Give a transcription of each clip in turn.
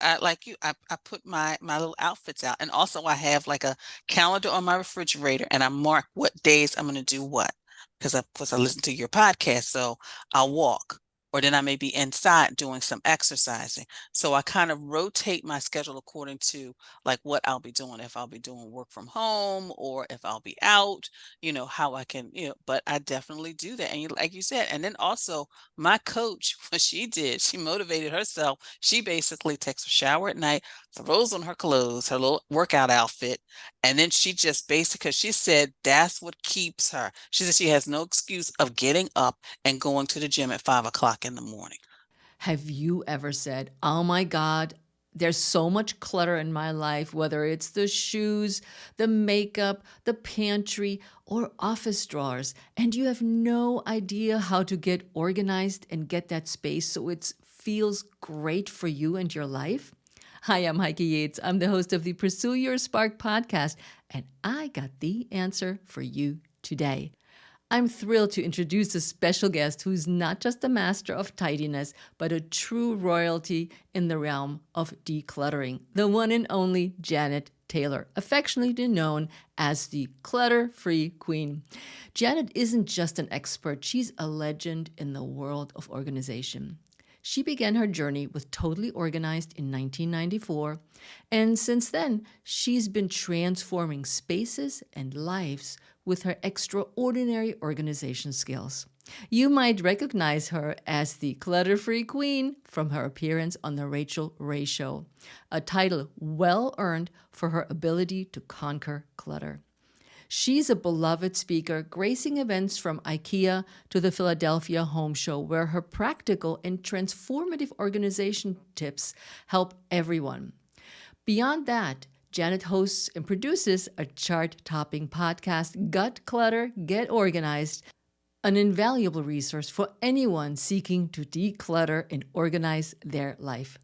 I like you. I put my little outfits out, and also I have like a calendar on my refrigerator, and I mark what days I'm going to do what. Because of course I listen to your podcast, so I'll walk, or then I may be inside doing some exercising. So I kind of rotate my schedule according to like what I'll be doing, if I'll be doing work from home or if I'll be out, how I can, but I definitely do that. And like you said, and then also my coach, what she did, she motivated herself. She basically takes a shower at night, throws on her clothes, her little workout outfit, and then she just basically, because she said that's what keeps her. She said she has no excuse of getting up and going to the gym at 5 o'clock in the morning. Have you ever said, oh my God, there's so much clutter in my life, whether it's the shoes, the makeup, the pantry, or office drawers, and you have no idea how to get organized and get that space so it feels great for you and your life? Hi, I'm Heike Yates. I'm the host of the Pursue Your Spark podcast, and I got the answer for you today. I'm thrilled to introduce a special guest who's not just a master of tidiness, but a true royalty in the realm of decluttering, the one and only Janet Taylor, affectionately known as the Clutter Free Queen. Janet isn't just an expert, she's a legend in the world of organization. She began her journey with Totally Organized in 1994, and since then, she's been transforming spaces and lives with her extraordinary organization skills. You might recognize her as the Clutter Free Queen from her appearance on The Rachel Ray Show, a title well earned for her ability to conquer clutter. She's a beloved speaker, gracing events from IKEA to the Philadelphia Home Show, where her practical and transformative organization tips help everyone. Beyond that, Janet hosts and produces a chart topping podcast, Gut Clutter, Get Organized, an invaluable resource for anyone seeking to declutter and organize their life.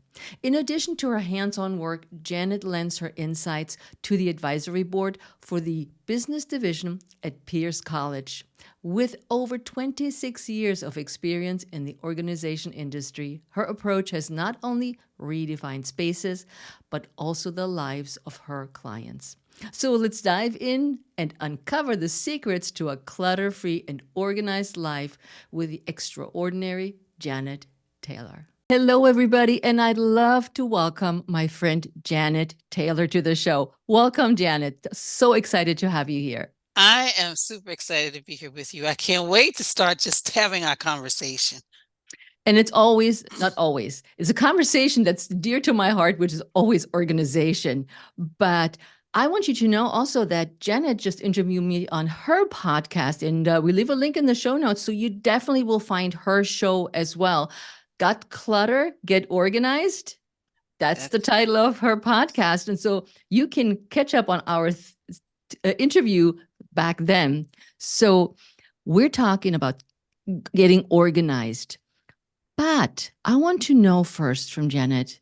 In addition to her hands on work, Janet lends her insights to the advisory board for the business division at Pierce College. With over 26 years of experience in the organization industry, her approach has not only redefined spaces, but also the lives of her clients. So let's dive in and uncover the secrets to a clutter free and organized life with the extraordinary Janet Taylor. Hello, everybody, and I'd love to welcome my friend Janet Taylor to the show. Welcome, Janet. So excited to have you here. I am super excited to be here with you. I can't wait to start just having our conversation. And it's always, not always, it's a conversation that's dear to my heart, which is always organization. But I want you to know also that Janet just interviewed me on her podcast, and we leave a link in the show notes. So you definitely will find her show as well. Got Clutter, Get Organized. That's the That's title of her podcast. And so you can catch up on our interview back then. So we're talking about getting organized. But I want to know first from Janet,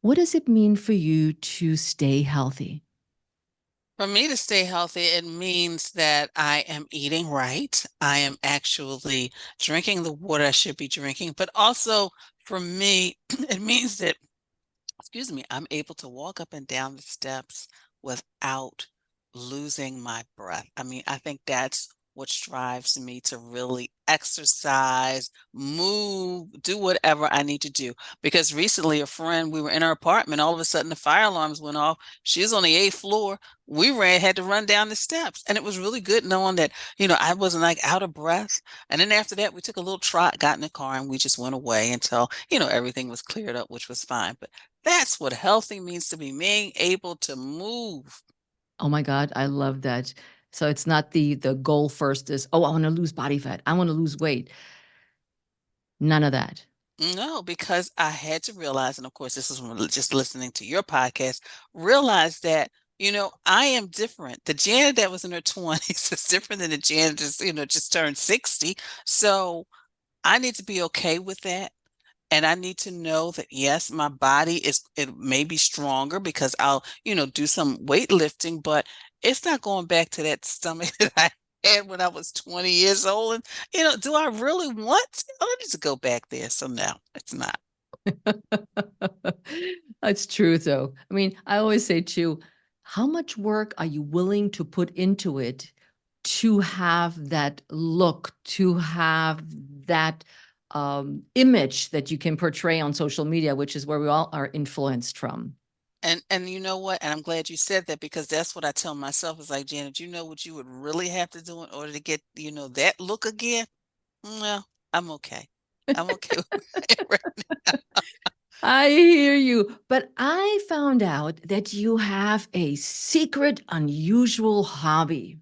what does it mean for you to stay healthy? For me to stay healthy, it means that I am eating right. I am actually drinking the water I should be drinking, but also for me, it means that, excuse me, I'm able to walk up and down the steps without losing my breath. I mean, I think that's what drives me to really exercise, move, do whatever I need to do. Because recently, a friend, we were in her apartment, all of a sudden the fire alarms went off. She's on the eighth floor. We had to run down the steps. And it was really good knowing that, I wasn't like out of breath. And then after that, we took a little trot, got in the car, and we just went away until, everything was cleared up, which was fine. But that's what healthy means to me, being able to move. Oh my God, I love that. So it's not the goal first is, oh, I want to lose body fat. I want to lose weight. None of that. No, because I had to realize, and of course, this is from just listening to your podcast, realize that, I am different. The Janet that was in her 20s is different than the Janet that's, just turned 60. So I need to be okay with that. And I need to know that, yes, my body it may be stronger because I'll, do some weightlifting, but it's not going back to that stomach that I had when I was 20 years old. And, do I really want to? I need to go back there. So no, it's not. That's true, though. I mean, I always say too, how much work are you willing to put into it to have that look, to have that image that you can portray on social media, which is where we all are influenced from. And you know what? And I'm glad you said that because that's what I tell myself is like, Janet, you know what you would really have to do in order to get, that look again? Well, I'm okay. I'm okay with it right I hear you, but I found out that you have a secret, unusual hobby,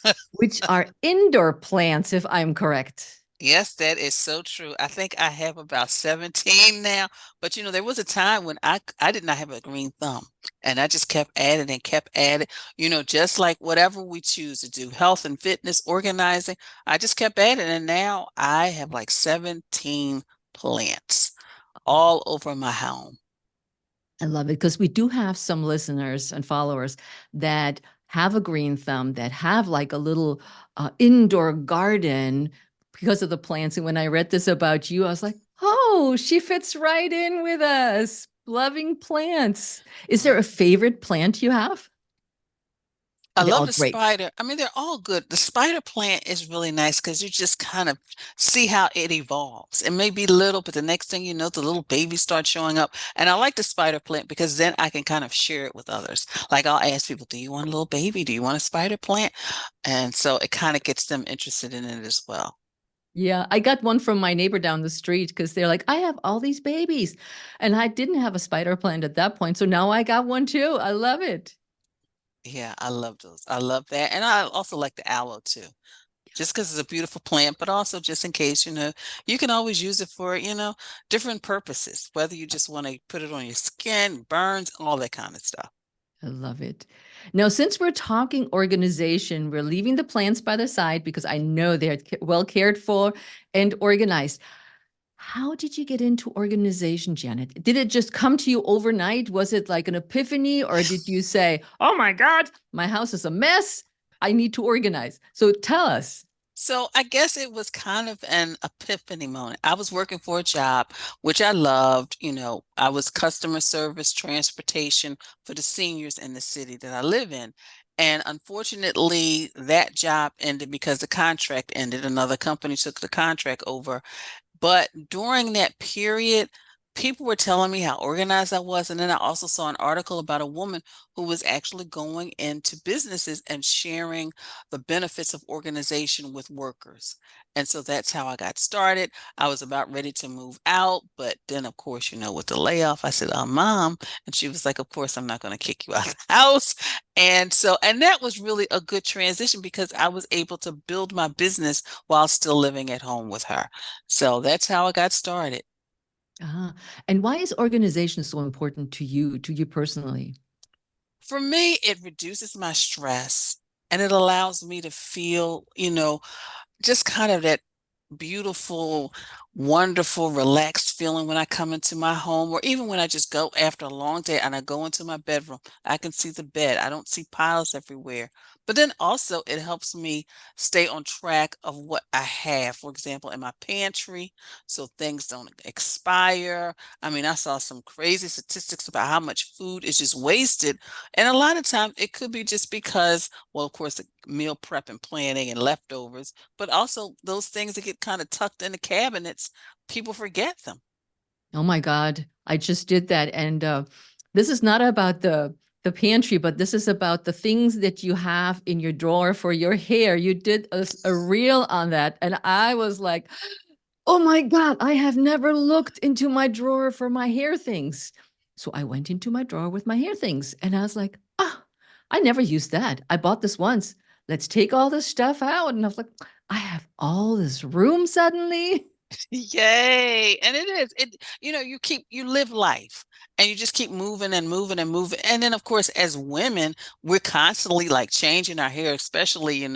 now. which are indoor plants, if I'm correct. Yes, that is so true. I think I have about 17 now, but there was a time when I did not have a green thumb and I just kept at it and kept at it, just like whatever we choose to do, health and fitness, organizing, I just kept at it and now I have like 17 plants all over my home. I love it because we do have some listeners and followers that have a green thumb, that have like a little indoor garden because of the plants. And when I read this about you, I was like, oh, she fits right in with us, loving plants. Is there a favorite plant you have? I Are they love all the great? spider. I mean, they're all good. The spider plant is really nice because you just kind of see how it evolves. It may be little, but the next thing you know, the little babies start showing up. And I like the spider plant because then I can kind of share it with others. Like I'll ask people, do you want a little baby? Do you want a spider plant? And so it kind of gets them interested in it as well. Yeah, I got one from my neighbor down the street because they're like, I have all these babies. And I didn't have a spider plant at that point. So now I got one too. I love it. Yeah, I love those. I love that. And I also like the aloe too. Just because it's a beautiful plant, but also just in case, you can always use it for, different purposes, whether you just want to put it on your skin, burns, all that kind of stuff. I love it. Now, since we're talking organization, we're leaving the plants by the side because I know they're well cared for and organized. How did you get into organization, Janet? Did it just come to you overnight? Was it like an epiphany, or did you say, oh my God, my house is a mess? I need to organize. So tell us. So I guess it was kind of an epiphany moment. I was working for a job, which I loved. I was customer service transportation for the seniors in the city that I live in. And unfortunately, that job ended because the contract ended. Another company took the contract over. But during that period, people were telling me how organized I was. And then I also saw an article about a woman who was actually going into businesses and sharing the benefits of organization with workers. And so that's how I got started. I was about ready to move out. But then, of course, with the layoff, I said, Mom. And she was like, Of course, I'm not going to kick you out of the house. And that was really a good transition because I was able to build my business while still living at home with her. So that's how I got started. Uh-huh. And why is organization so important to you personally? For me, it reduces my stress and it allows me to feel, just kind of that beautiful, wonderful, relaxed feeling when I come into my home, or even when I just go after a long day and I go into my bedroom. I can see the bed. I don't see piles everywhere. But then also, it helps me stay on track of what I have, for example, in my pantry, so things don't expire. I mean, I saw some crazy statistics about how much food is just wasted. And a lot of times it could be just because, well, of course, the meal prep and planning and leftovers, but also those things that get kind of tucked in the cabinets, people forget them. Oh my God, I just did that. And this is not about the pantry, but this is about the things that you have in your drawer for your hair. You did a reel on that. And I was like, oh my God, I have never looked into my drawer for my hair things. So I went into my drawer with my hair things and I was like, ah, I never used that. I bought this once. Let's take all this stuff out. And I was like, I have all this room suddenly. Yay. And it is. You live life and you just keep moving and moving and moving. And then of course, as women, we're constantly like changing our hair, especially, in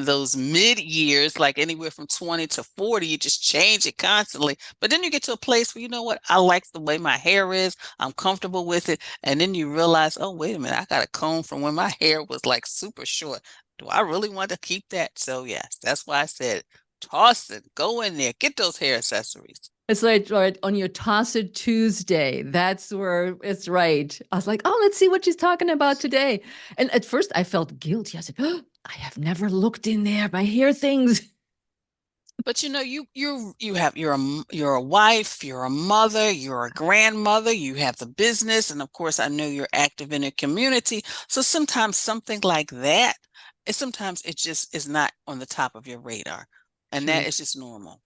those mid years, like anywhere from 20 to 40, you just change it constantly. But then you get to a place where, you know what, I like the way my hair is. I'm comfortable with it. And then you realize, oh, wait a minute, I got a comb from when my hair was like super short. Do I really want to keep that? So yes, that's why I said toss it, go in there, get those hair accessories. It's like right on your Toss It Tuesday. That's where it's right. I was like, oh, let's see what she's talking about today. And at first I felt guilty. I said, oh, I have never looked in there. I hear things. But you know, you're a wife, you're a mother, you're a grandmother, you have the business, and of course, I know you're active in the community. So sometimes something like that, sometimes it just is not on the top of your radar, and that True. is just normal.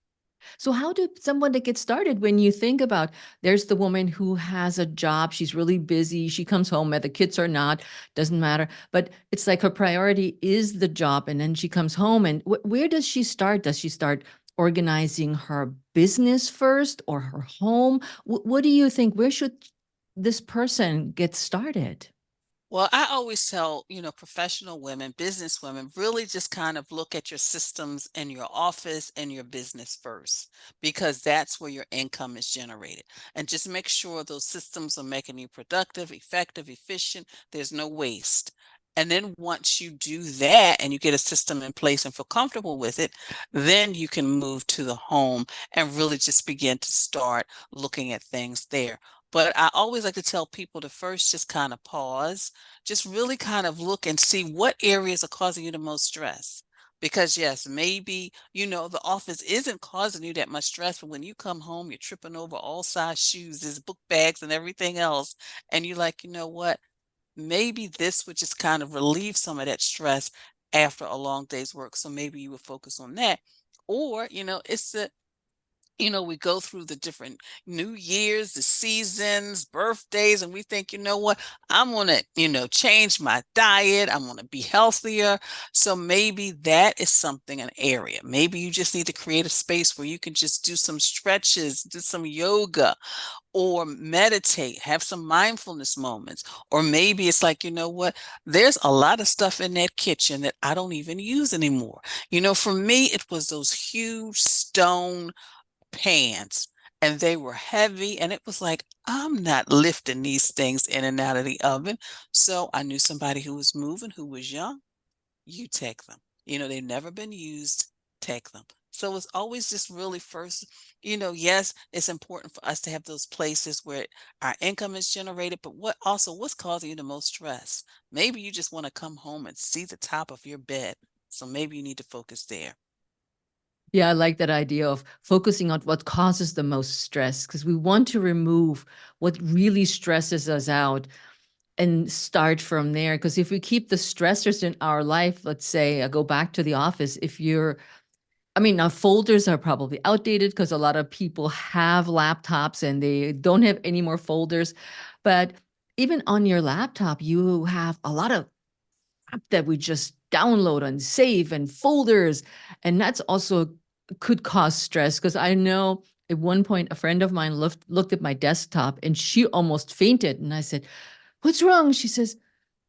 So how did someone to get started when you think about there's the woman who has a job, she's really busy, she comes home, whether kids or not, doesn't matter. But it's like her priority is the job, and then she comes home, and where does she start? Does she start organizing her business first or her home? What do you think? Where should this person get started? Well, I always tell, professional women, business women, really just kind of look at your systems in your office and your business first, because that's where your income is generated. And just make sure those systems are making you productive, effective, efficient. There's no waste. And then once you do that and you get a system in place and feel comfortable with it, then you can move to the home and really just begin to start looking at things there. But I always like to tell people to first just kind of pause, just really kind of look and see what areas are causing you the most stress. Because yes, maybe, the office isn't causing you that much stress, but when you come home, you're tripping over all size shoes, there's book bags and everything else. And you're like, you know what? Maybe this would just kind of relieve some of that stress after a long day's work. So maybe you would focus on that. Or, it's the we go through the different New Year's, the seasons, birthdays, and we think, you know what, I'm going to, change my diet. I'm going to be healthier. So maybe that is something, an area. Maybe you just need to create a space where you can just do some stretches, do some yoga, or meditate, have some mindfulness moments. Or maybe it's like, you know what, there's a lot of stuff in that kitchen that I don't even use anymore. For me, it was those huge stone pans, and they were heavy, and it was like, I'm not lifting these things in and out of the oven. So I knew somebody who was moving, who was young. You take them. They've never been used. Take them. So it's always just really first, yes, it's important for us to have those places where our income is generated, but what's causing you the most stress? Maybe you just want to come home and see the top of your bed. So maybe you need to focus there. Yeah, I like that idea of focusing on what causes the most stress because we want to remove what really stresses us out and start from there. Because if we keep the stressors in our life, let's say I go back to the office, if you're, I mean, now folders are probably outdated because a lot of people have laptops and they don't have any more folders. But even on your laptop, you have a lot of app that we just download and save and folders. And that's also could cause stress because I know at one point a friend of mine looked at my desktop and she almost fainted. And I said, what's wrong? She says,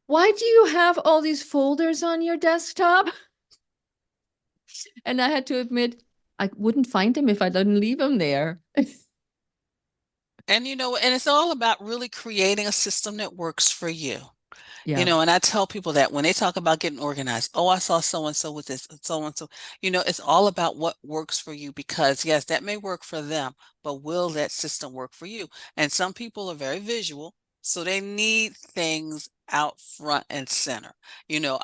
why do you have all these folders on your desktop? And I had to admit, I wouldn't find them if I didn't leave them there. And it's all about really creating a system that works for you. Yeah. And I tell people that when they talk about getting organized, oh, I saw so and so with this, and so and so. It's all about what works for you, because yes, that may work for them, but will that system work for you? And some people are very visual, so they need things out front and center.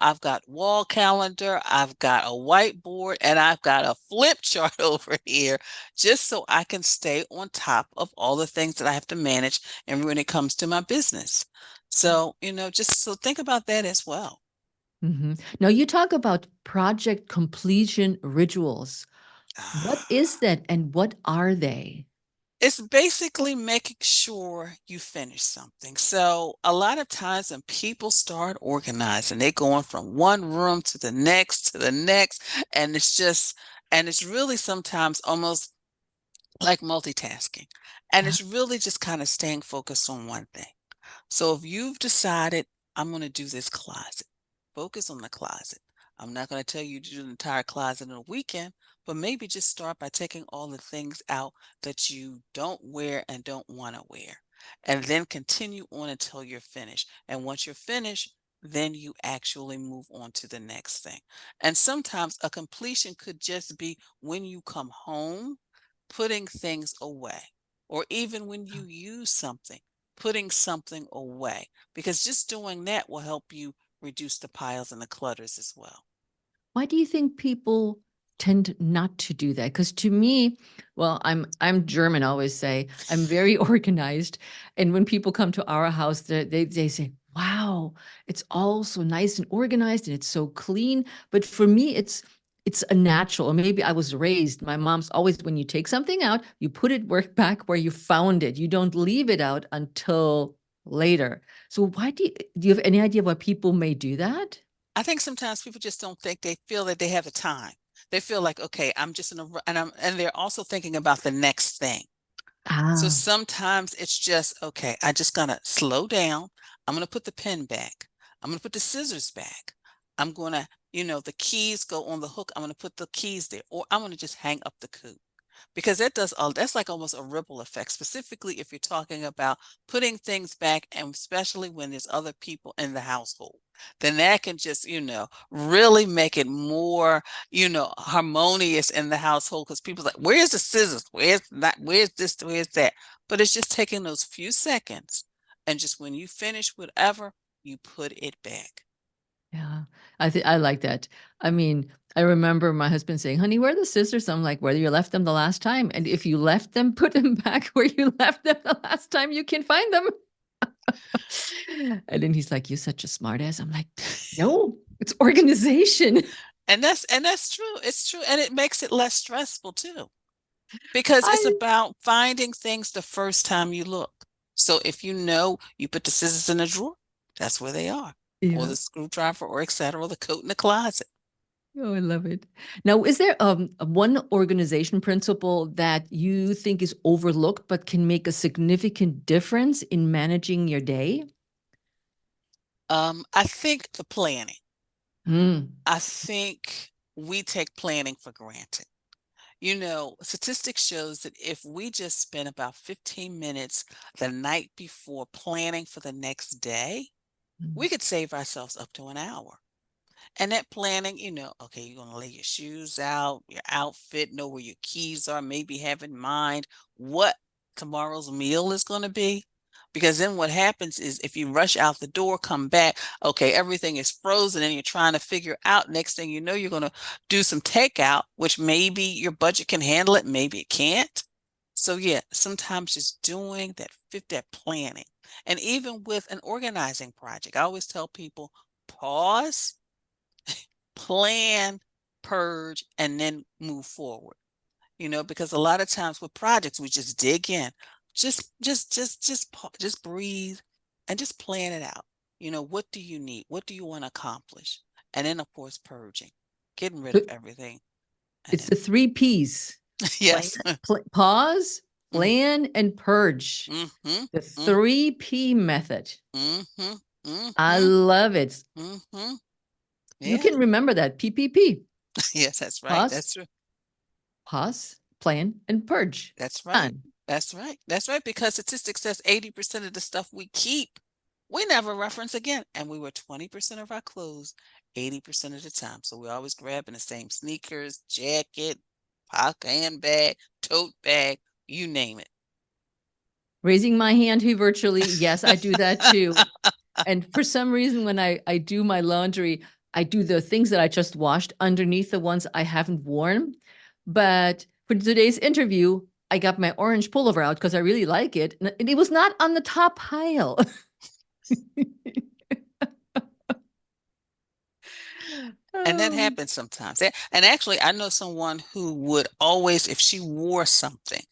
I've got wall calendar, I've got a whiteboard, and I've got a flip chart over here, just so I can stay on top of all the things that I have to manage and when it comes to my business. So, just so think about that as well. Now you talk about project completion rituals. What is that and what are they? It's basically making sure you finish something. So, a lot of times when people start organizing, they're going from one room to the next, and it's really sometimes almost like multitasking. And Uh, it's really just kind of staying focused on one thing. So if you've decided, I'm going to do this closet, focus on the closet. I'm not going to tell you to do the entire closet in a weekend, but maybe just start by taking all the things out that you don't wear and don't want to wear. And then continue on until you're finished. And once you're finished, then you actually move on to the next thing. And sometimes a completion could just be when you come home. putting things away, or even when you use something, putting something away, because just doing that will help you reduce the piles and the clutters as well. Why do you think people tend not to do that? Because to me, well, I'm German, I always say. I'm very organized. And when people come to our house, they say, wow, it's all so nice and organized and it's so clean. But for me, it's a natural, or maybe I was raised. My mom's always, when you take something out, you put it back where you found it. You don't leave it out until later. So why do you have any idea why people may do that? I think sometimes people just don't think, they feel that they have the time. They feel like, okay, I'm just in a, and they're also thinking about the next thing. So Ah, sometimes it's just, okay, I just gonna slow down. I'm gonna put the pen back. I'm gonna put the scissors back. I'm gonna, the keys go on the hook. I'm gonna put the keys there, or I'm gonna just hang up the coop, because that does all, that's like almost a ripple effect, specifically if you're talking about putting things back, and especially when there's other people in the household, then that can just, really make it more, harmonious in the household, because people's like, where's the scissors, where's that, where's this, where's that? But it's just taking those few seconds, and just when you finish whatever, you put it back. yeah. I like that. I mean, I remember my husband saying, "Honey, where are the scissors?" I'm like, "Where you left them the last time. And if you left them, put them back where you left them the last time you can find them." And then he's like, "You're such a smart ass." I'm like, "No, it's organization." And that's true. It's true. And it makes it less stressful too, because it's I about finding things the first time you look. So if you put the scissors in the drawer, that's where they are, or Yeah. the screwdriver, or etc., or the coat in the closet. Oh, I love it. Now, is there one organization principle that you think is overlooked but can make a significant difference in managing your day? I think the planning. Mm. I think we take planning for granted. Statistics shows that if we just spend about 15 minutes the night before planning for the next day, we Mm. could save ourselves up to an hour. And that planning, okay, you're going to lay your shoes out, your outfit, know where your keys are, maybe have in mind what tomorrow's meal is going to be. Because then what happens is, if you rush out the door, come back, okay, everything is frozen and you're trying to figure out, next thing you know, you're going to do some takeout, which maybe your budget can handle it, maybe it can't. So yeah, sometimes just doing that planning. And even with an organizing project, I always tell people, pause, plan, purge, and then move forward. Because a lot of times with projects, we just dig in, just breathe, and just plan it out. What do you need? What do you want to accomplish? And then, of course, purging, getting rid of So everything. And it's then, the three P's: plan, yes. pause, Mm-hmm, plan, and purge. mm-hmm, The 3P method. mm-hmm, I mm-hmm, love it. mm-hmm. You Yeah. can remember that. PPP. Yes, that's right. Pause, That's true. pause, plan, and purge. That's right. Done. That's right. That's right. Because statistics says 80% of the stuff we keep, we never reference again. And we were 20% of our clothes 80% of the time. So we're always grabbing the same sneakers, jacket, pocket handbag, tote bag, you name it. Raising my hand here virtually. Yes, I do that too. And for some reason, when I do my laundry, I do the things that I just washed underneath the ones I haven't worn. But for today's interview, I got my orange pullover out because I really like it. And it was not on the top pile. And that Oh. happens sometimes. And actually, I know someone who would always, if she wore something,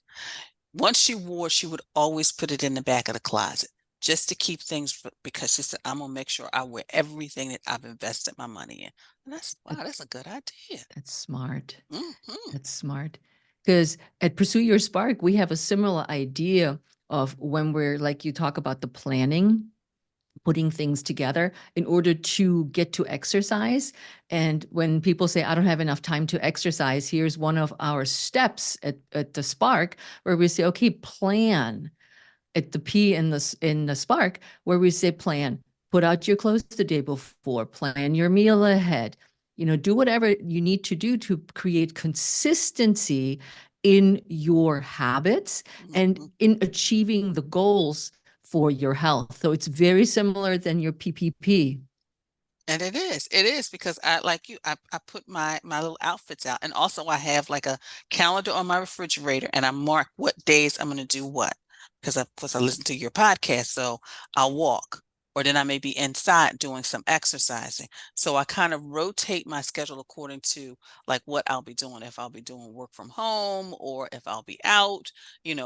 once she would always put it in the back of the closet, just to keep things, because she said, I'm gonna make sure I wear everything that I've invested my money in. And that's, That- wow, that's a good idea. That's smart. Hmm. That's smart. Because at Pursue Your Spark, we have a similar idea of when we're like you talk about the planning, putting things together in order to get to exercise. And when people say, I don't have enough time to exercise, here's one of our steps at the Spark where we say, okay, plan at the P in the Spark, where we say plan, put out your clothes the day before, plan your meal ahead, do whatever you need to do to create consistency in your habits and Mhm. in achieving the goals for your health. So it's very similar than your PPP. And it is because I like you, I put my little outfits out, and also I have like a calendar on my refrigerator, and I mark what days I'm going to do what. Because of course I listen to your podcast, so I'll walk, or then I may be inside doing some exercising. So I kind of rotate my schedule according to like what I'll be doing, if I'll be doing work from home or if I'll be out,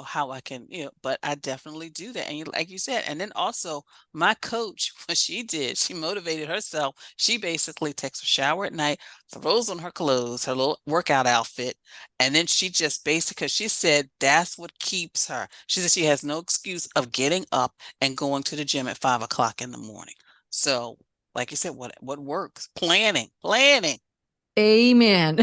how I can, but I definitely do that. And like you said, and then also my coach, what she did, she motivated herself. She basically takes a shower at night, throws on her clothes, her little workout outfit, and then she just basically, she said that's what keeps her. She said she has no excuse of getting up and going to the gym at 5 o'clock in the morning. So, like you said, what works? Planning, planning. Amen.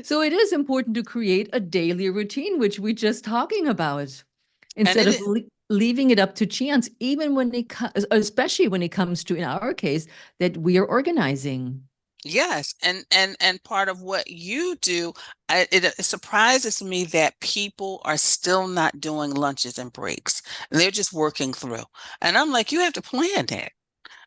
So it is important to create a daily routine, which we're just talking about, And instead it of is. leaving it up to chance, even when especially when it comes to, in our case, that we are organizing. Yes, and part of what you do, it surprises me that people are still not doing lunches and breaks. They're just working through. And I'm like, you have to plan that.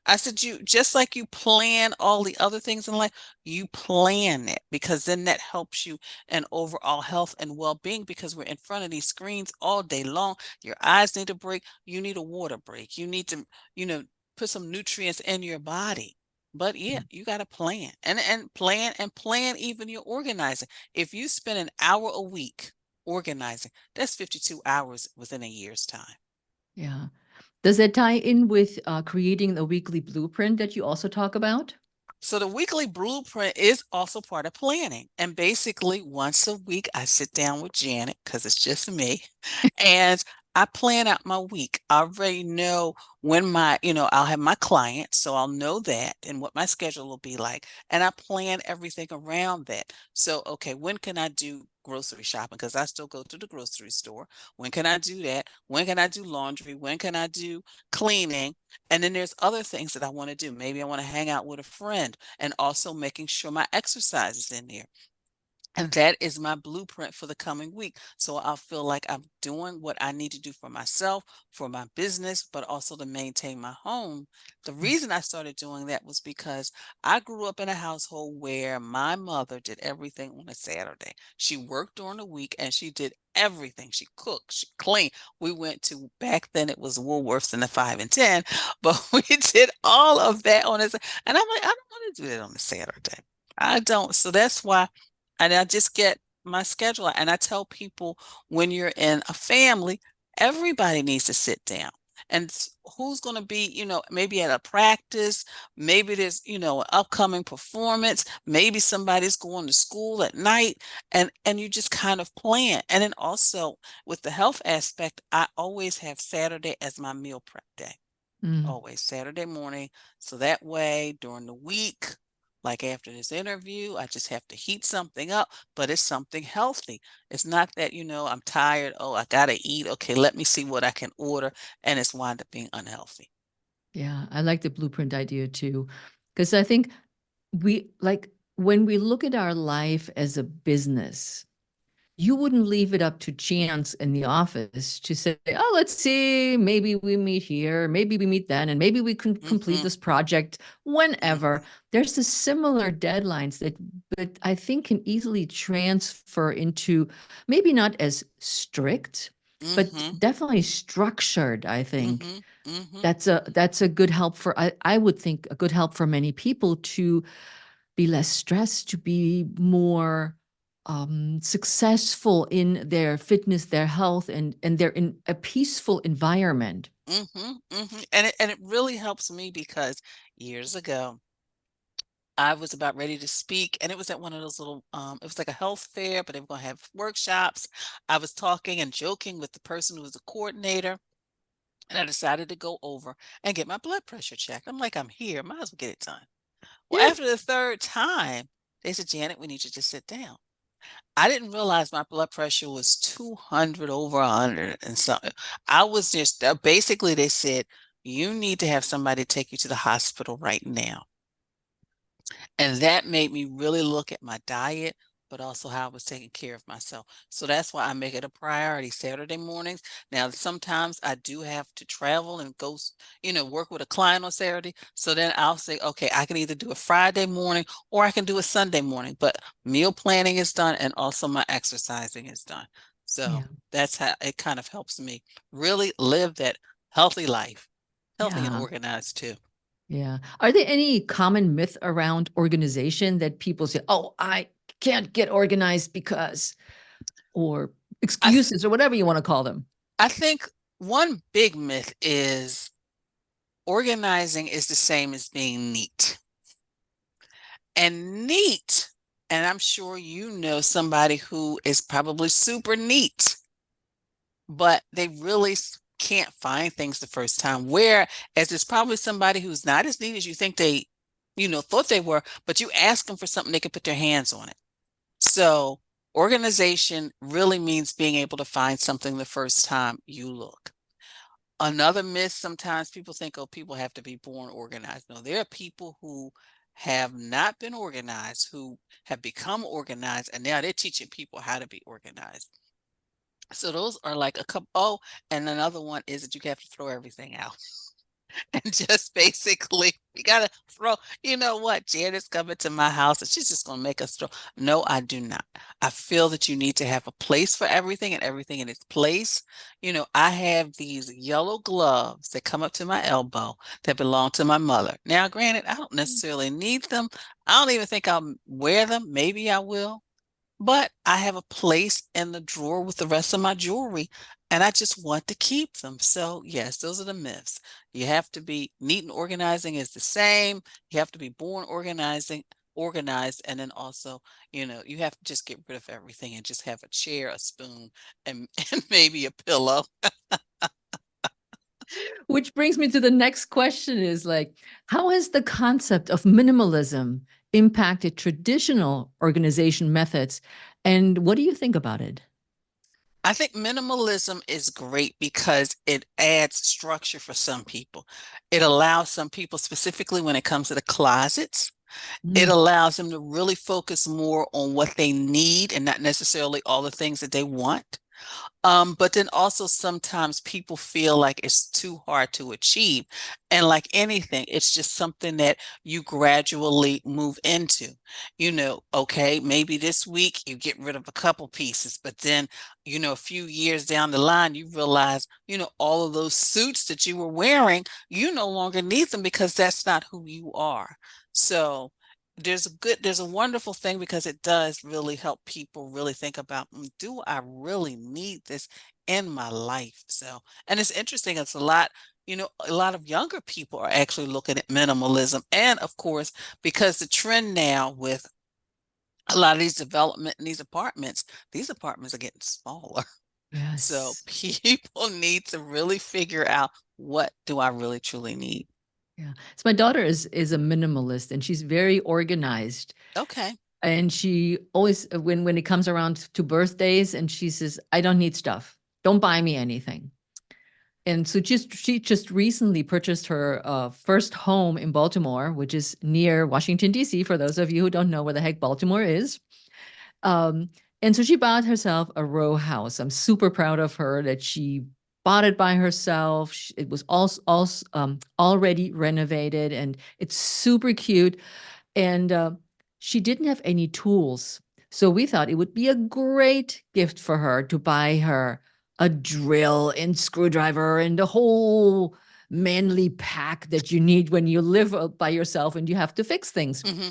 I said, you just like you plan all the other things in life, you plan it because then that helps you in overall health and well-being because we're in front of these screens all day long. Your eyes need a break. You need a water break. You need to, you know, put some nutrients in your body. But yeah, you got to plan and plan even your organizing. If you spend an hour a week organizing, that's 52 hours within a year's time. Yeah. Does that tie in with creating a weekly blueprint that you also talk about? So the weekly blueprint is also part of planning. And basically, once a week, I sit down with Janet because it's just me and I plan out my week. I already know when I'll have my clients, so I'll know that and what my schedule will be like. And I plan everything around that. So, okay, when can I do grocery shopping? Because I still go to the grocery store. When can I do that? When can I do laundry? When can I do cleaning? And then there's other things that I want to do. Maybe I want to hang out with a friend and also making sure my exercise is in there. And that is my blueprint for the coming week. So I'll feel like I'm doing what I need to do for myself, for my business, but also to maintain my home. The reason I started doing that was because I grew up in a household where my mother did everything on a Saturday. She worked during the week and she did everything. She cooked, she cleaned. We went to, back then it was Woolworths in the 5 and 10, but we did all of that on a, and I'm like, I don't want to do that on a Saturday. I don't. So that's why and I just get my schedule and I tell people when you're in a family, everybody needs to sit down. And who's going to be, maybe at a practice, maybe there's, an upcoming performance, maybe somebody's going to school at night and you just kind of plan. And then also with the health aspect, I always have Saturday as my meal prep day. Mm. Always Saturday morning. So that way during the week, like after this interview, I just have to heat something up, but it's something healthy. It's not that, I'm tired. Oh, I gotta eat. Okay, let me see what I can order. And it's wind up being unhealthy. Yeah, I like the blueprint idea too. Because I think when we look at our life as a business, you wouldn't leave it up to chance in the office to say, oh, let's see, maybe we meet here, maybe we meet then, and maybe we can complete Mm-hmm. this project whenever. Mm-hmm. There's the similar deadlines that I think can easily transfer into maybe not as strict, but Mm-hmm. definitely structured, I think. Mm-hmm. Mm-hmm. That's a good help for I would think a good help for many people to be less stressed, to be more successful in their fitness, their health, and they're in a peaceful environment. Mm-hmm. Mm-hmm. And it really helps me because years ago I was about ready to speak, and it was at one of those little, it was like a health fair, but they were going to have workshops. I was talking and joking with the person who was the coordinator, and I decided to go over and get my blood pressure checked. I'm like, I'm here, might as well get it done. Well, Yeah. after the third time, they said, Janet, we need you to sit down. I didn't realize my blood pressure was 200 over 100 and something. I was just basically, they said, you need to have somebody take you to the hospital right now. And that made me really look at my diet, but also how I was taking care of myself. So that's why I make it a priority Saturday mornings. Now, sometimes I do have to travel and go, work with a client on Saturday. So then I'll say, okay, I can either do a Friday morning or I can do a Sunday morning, but meal planning is done and also my exercising is done. So Yeah. that's how it kind of helps me really live that healthy life, healthy and Yeah. organized too. Yeah. Are there any common myth around organization that people say, "Oh, I can't get organized because," or I th- excuses or whatever you want to call them? I think one big myth is organizing is the same as being neat. And neat, and I'm sure you know somebody who is probably super neat, but they really can't find things the first time. Whereas it's probably somebody who's not as neat as you think they, thought they were, but you ask them for something, they can put their hands on it. So organization really means being able to find something the first time you look. Another myth, sometimes people think, oh, people have to be born organized. No, there are people who have not been organized, who have become organized, and now they're teaching people how to be organized. So those are like a couple. Oh, and another one is that you have to throw everything out. And just basically, you gotta throw, you know what? Janet's coming to my house and she's just gonna make us throw. No, I do not. I feel that you need to have a place for everything and everything in its place. I have these yellow gloves that come up to my elbow that belong to my mother. Now, granted, I don't necessarily need them. I don't even think I'll wear them. Maybe I will. But I have a place in the drawer with the rest of my jewelry, and I just want to keep them. So, yes, those are the myths. You have to be neat and organizing is the same. You have to be born organized, and then also, you have to just get rid of everything and just have a chair, a spoon, and, and maybe a pillow. Which brings me to the next question is like, how has the concept of minimalism impacted traditional organization methods? And what do you think about it? I think minimalism is great because it adds structure for some people. It allows some people, specifically when it comes to the closets, it Mm, allows them to really focus more on what they need and not necessarily all the things that they want. But then also sometimes people feel like it's too hard to achieve. And like anything, it's just something that you gradually move into. Okay, maybe this week you get rid of a couple pieces, but then, a few years down the line, you realize, all of those suits that you were wearing, you no longer need them because that's not who you are. So, there's a wonderful thing because it does really help people really think about, do I really need this in my life? So, and it's interesting, it's a lot of younger people are actually looking at minimalism. And of course, because the trend now with a lot of these development in these apartments are getting smaller. So yes. people need to really figure out, what do I really truly need? Yeah. So my daughter is a minimalist and she's very organized. Okay. And she always when it comes around to birthdays and she says, I don't need stuff. Don't buy me anything. And so she just recently purchased her first home in Baltimore, which is near Washington, D.C., for those of you who don't know where the heck Baltimore is. Um, and so she bought herself a row house. I'm super proud of her that she bought it by herself. It was already renovated and it's super cute. And she didn't have any tools. So we thought it would be a great gift for her to buy her a drill and screwdriver and the whole manly pack that you need when you live by yourself and you have to fix things. Hmm.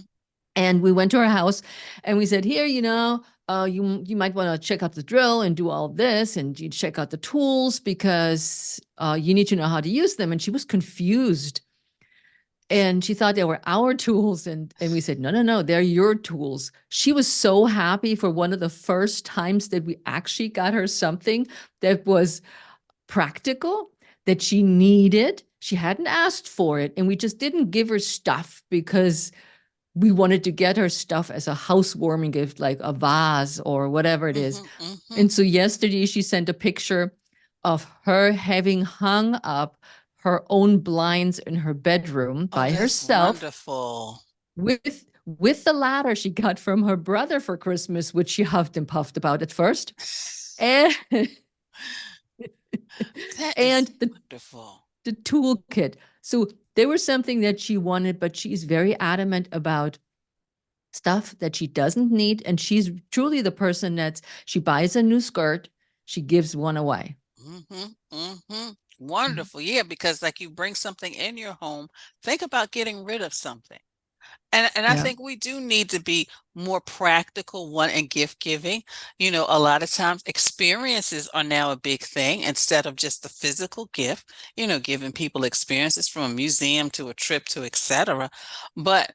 And we went to her house and we said, here, you might want to check out the drill and do all this and you check out the tools because you need to know how to use them. And she was confused and she thought they were our tools. And we said, no, no, no, they're your tools. She was so happy for one of the first times that we actually got her something that was practical, that she needed. She hadn't asked for it. And we just didn't give her stuff because we wanted to get her stuff as a housewarming gift, like a vase or whatever it is. Hmm. Hmm. And so yesterday she sent a picture of her having hung up her own blinds in her bedroom Oh, by that's herself wonderful. with with the ladder she got from her brother for Christmas, which she huffed and puffed about at first, and That is and wonderful. the toolkit. So there was something that she wanted, but she's very adamant about stuff that she doesn't need. And she's truly the person that's, she buys a new skirt, she gives one away. Mm-hmm, mm-hmm. Wonderful. Yeah, because like you bring something in your home, think about getting rid of something. And I Yeah. think we do need to be more practical one in gift giving. A lot of times experiences are now a big thing instead of just the physical gift, giving people experiences from a museum to a trip to etc. But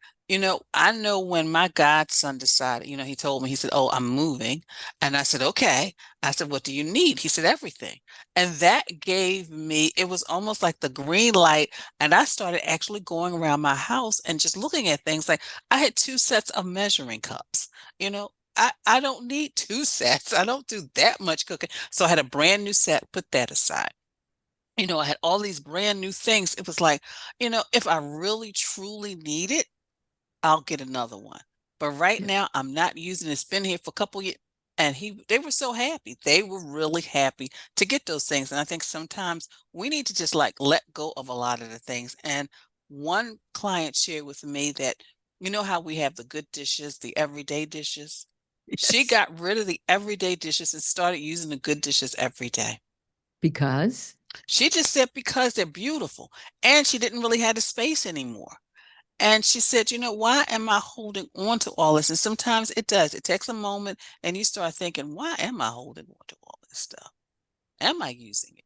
I know when my godson decided, he told me, he said, "Oh, I'm moving." And I said, "Okay." I said, "What do you need?" He said, "Everything." And that gave me, it was almost like the green light, and I started actually going around my house and just looking at things. Like I had two sets of measuring cups. I don't need two sets. I don't do that much cooking. So I had a brand new set, put that aside. I had all these brand new things. It was like, if I really truly need it, I'll get another one. But right Yeah. now, I'm not using it. It's been here for a couple years. And they were so happy. They were really happy to get those things. And I think sometimes we need to just like let go of a lot of the things. And one client shared with me that, how we have the good dishes, the everyday dishes. She Yes. got rid of the everyday dishes and started using the good dishes every day. Because, She just said because they're beautiful. And she didn't really have the space anymore. And she said, why am I holding on to all this? And sometimes it does. It takes a moment and you start thinking, why am I holding on to all this stuff? Am I using it?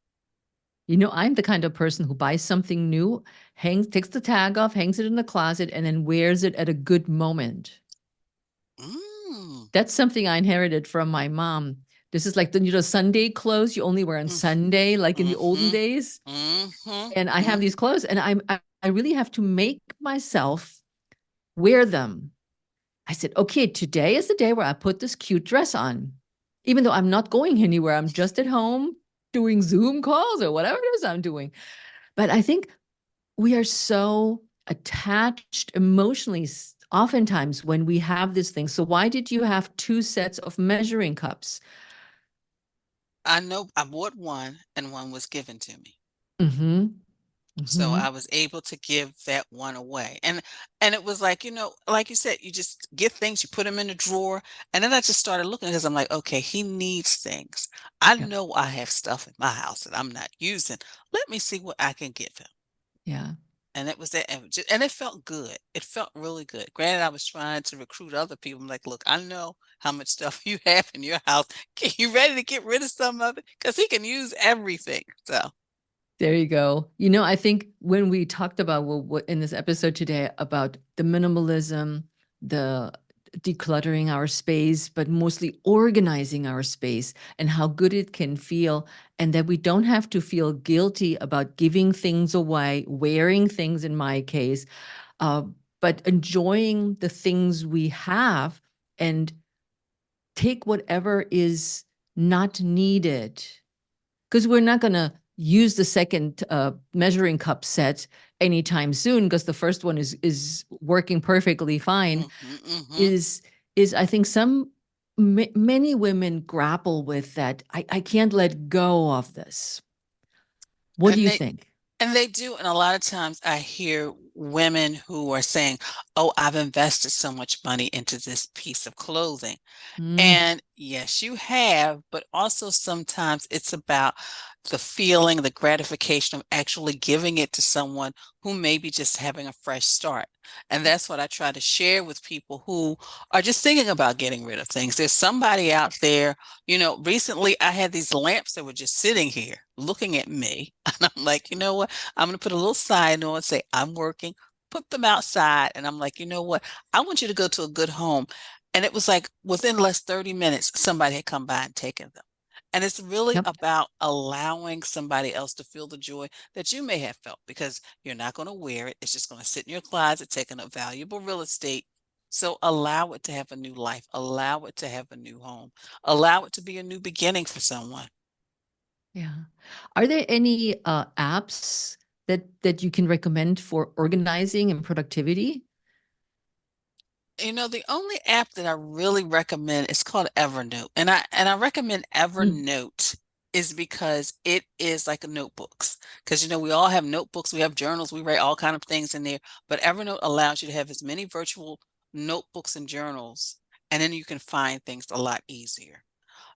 I'm the kind of person who buys something new, takes the tag off, hangs it in the closet, and then wears it at a good moment. Mm, That's something I inherited from my mom. This is like the Sunday clothes you only wear on mm, Sunday, like in the olden mm-hmm, days. mm-hmm, And I have mm. these clothes, and I really have to make myself wear them. I said, okay, today is the day where I put this cute dress on, even though I'm not going anywhere. I'm just at home doing Zoom calls or whatever it is I'm doing. But I think we are so attached emotionally oftentimes when we have this thing. So why did you have two sets of measuring cups? I know I bought one and one was given to me. Mm-hmm. So Mm-hmm. I was able to give that one away. And it was like, like you said, you just get things, you put them in a drawer. And then I just started looking because I'm like, okay, he needs things. I Yep. know I have stuff in my house that I'm not using. Let me see what I can give him. Yeah. And it was that, and it felt good. It felt really good. Granted, I was trying to recruit other people. I'm like, look, I know how much stuff you have in your house. Are you ready to get rid of some of it? Because he can use everything. So, There you go. I think when we talked about what in this episode today about the minimalism, the decluttering our space, but mostly organizing our space and how good it can feel, and that we don't have to feel guilty about giving things away, wearing things in my case, uh, but enjoying the things we have and take whatever is not needed, because we're not going to use the second measuring cup set anytime soon because the first one is working perfectly fine. mm-hmm, mm-hmm. Is I think many women grapple with that. I can't let go of this. What do And you they think? And they do. And a lot of times I hear women who are saying, "Oh, I've invested so much money into this piece of clothing." Mm, And yes, you have, but also sometimes it's about the feeling, the gratification of actually giving it to someone who may be just having a fresh start. And that's what I try to share with people who are just thinking about getting rid of things. There's somebody out there, recently I had these lamps that were just sitting here looking at me. And I'm like, you know what? I'm going to put a little sign on, say, I'm working, put them outside. And I'm like, you know what? I want you to go to a good home. And it was like within less 30 minutes, somebody had come by and taken them. And it's really yep. about allowing somebody else to feel the joy that you may have felt because you're not going to wear it. It's just going to sit in your closet, taking up valuable real estate. So allow it to have a new life, allow it to have a new home, allow it to be a new beginning for someone. Yeah. Are there any apps that you can recommend for organizing and productivity? The only app that I really recommend is called Evernote. And I recommend Mm. Evernote is because it is like notebooks. Because we all have notebooks, we have journals, we write all kind of things in there, but Evernote allows you to have as many virtual notebooks and journals, and then you can find things a lot easier.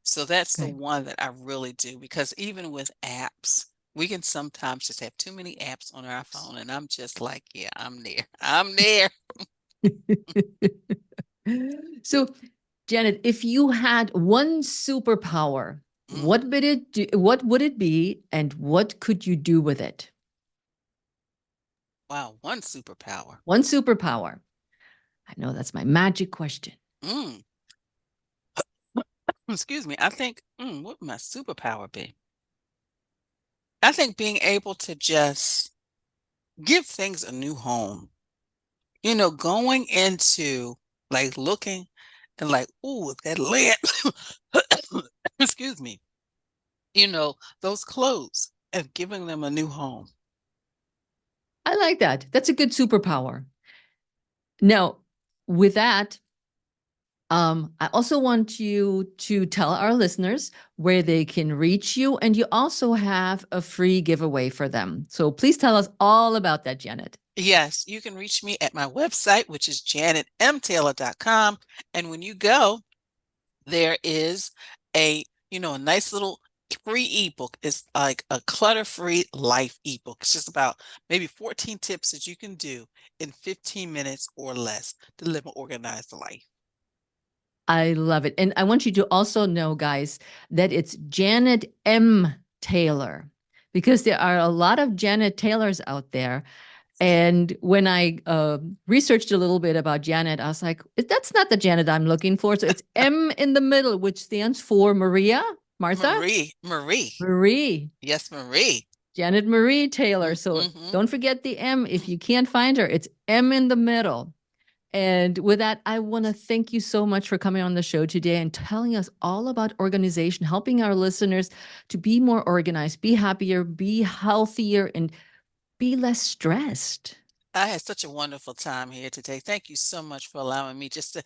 So that's the Okay. one that I really do because even with apps, we can sometimes just have too many apps on our phone, and I'm just like, yeah, I'm there. I'm there. So, Janet, if you had one superpower, Mm, what would it be and what could you do with it? wow, one superpower. One superpower. I know that's my magic question. Mm, excuse me. I think, what would my superpower be? I think being able to just give things a new home. Going into like looking and like, ooh, that lamp. Excuse me. Those clothes and giving them a new home. I like that. That's a good superpower. Now, with that, I also want you to tell our listeners where they can reach you, and you also have a free giveaway for them. So please tell us all about that, Janet. Yes, you can reach me at my website, which is janetmtaylor.com. And when you go, there is a nice little free ebook. It's like a clutter-free life ebook. It's just about maybe 14 tips that you can do in 15 minutes or less to live an organized life. I love it. And I want you to also know, guys, that it's Janet M. Taylor, because there are a lot of Janet Taylors out there. And when I researched a little bit about Janet, I was like, that's not the Janet I'm looking for. So it's M in the middle, which stands for Maria, Martha, Marie. Marie, Yes, Marie. Janet Marie Taylor. So Mm-hmm. don't forget the M. If you can't find her, it's M in the middle. And with that, I want to thank you so much for coming on the show today and telling us all about organization, helping our listeners to be more organized, be happier, be healthier, and be less stressed. I had such a wonderful time here today. Thank you so much for allowing me just to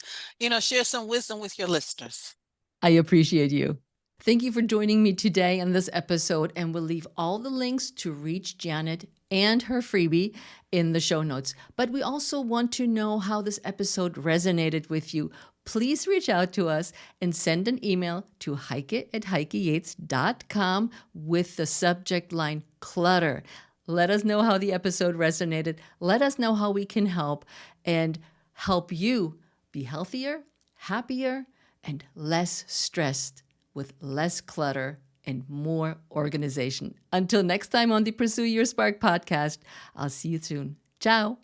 share some wisdom with your listeners. I appreciate you. Thank you for joining me today on this episode, and we'll leave all the links to reach Janet and her freebie in the show notes. But we also want to know how this episode resonated with you. Please reach out to us and send an email to heike@heikeyates.com with the subject line clutter. Let us know how the episode resonated. Let us know how we can help and help you be healthier, happier, and less stressed with less clutter and more organization. Until next time on the Pursue Your Spark podcast, I'll see you soon. Ciao.